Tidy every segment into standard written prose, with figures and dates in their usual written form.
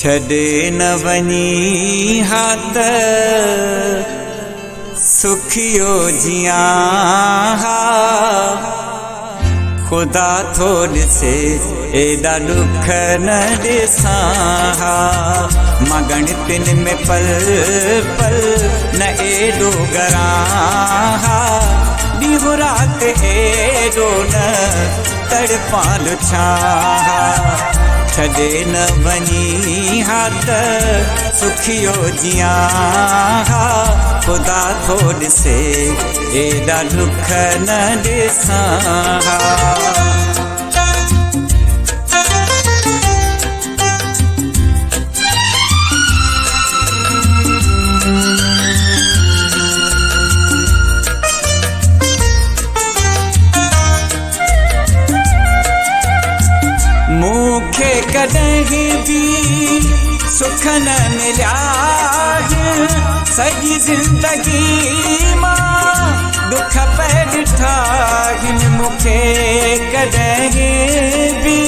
छॾे न वञी हाथ सुखियो जियां हा खुदा थो ॾिसे एॾा ॾुख न ॾिसां हा मां गणितिन में पल पल न एॾो गरां हा ॾींहुं राति एॾो न तड़पां लुछां हा छॾे न वञी हाथ सुखियो जियां हा खुदा थो ॾिसे एॾा ॾुख न ॾिसां हा मूंखे कॾहिं बि सुख न मिलिया सॼी ज़िंदगी मां दुख पे ॾिठा मूंखे कॾहिं बि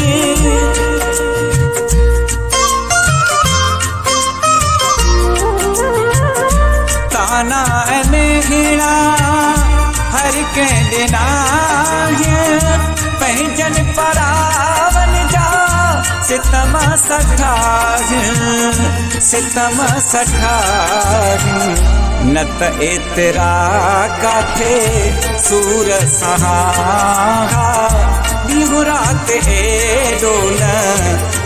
ताना मेहणा हर कंहिं ॾिना पंहिंजनि परावन सितम सठा न त एतिरा काथे सूर सहा ॾींहुं राति एॾो न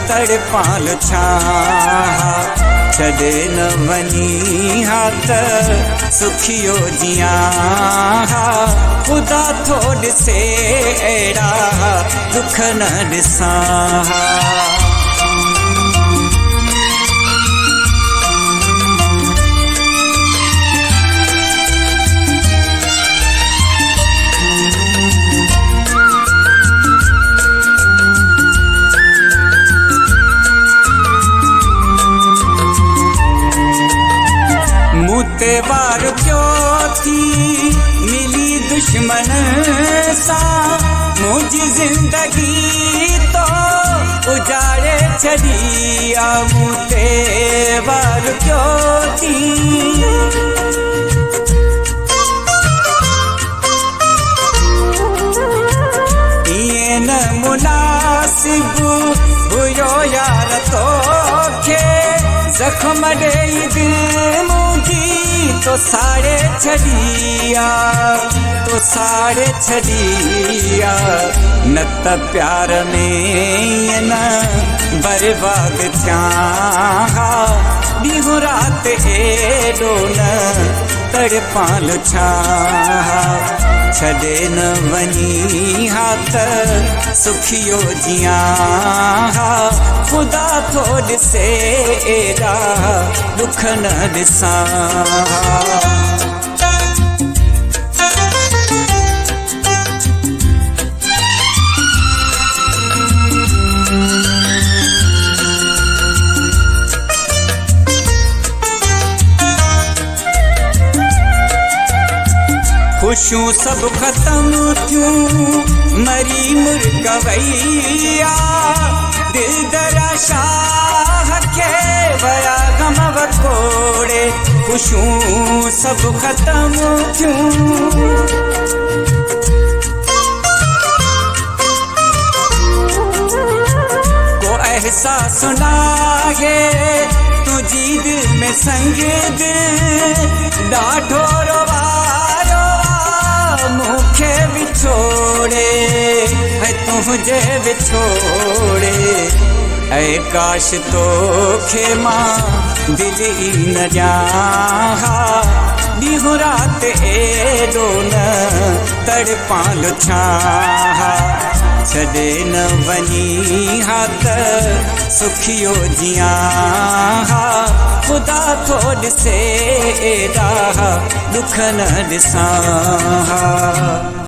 तड़पां लुछां छॾे न वञी हाथ सुखियो जियां हा खुदा थो ॾिसे अहिड़ा दुख न ॾिसां हा मूते वार क्यों थी मिली दुश्मन सां मुंहिंजी ज़िंदगी तो उजाड़े छॾी आ मूते वार क्यों थी इएं न मुनासिब हुयो यार तोखे ज़ख्म ॾेई दिल तो साड़े छॾिया न त प्यार में न बर्बाद थियां हा ॾींहुं राति एॾो न तड़पां लुछां छॾे न वञी हाथ सुखियो जियां हा खुदा थो ॾिसे एॾा दुख न ॾिसां खुशियूं सभु ख़त्म थियूं मरी मुर्गवैया दिल दरा शाह खे वया गम वकोड़े खुशियूं सभु ख़त्म थियूं को एहसास नाहे तुझी दिल में संग दिल ॾाढो रोवायो मूंखे विछोड़े है तुझे विछोड़े ऐ काश तोखे मां दिल ई न ॾियां ॾींहुं राति एॾो न तड़पां लुछां छॾे न वञी हाथ सुखियो जियां हा खुदा थो ॾिसे एॾा दुख न ॾिसां हा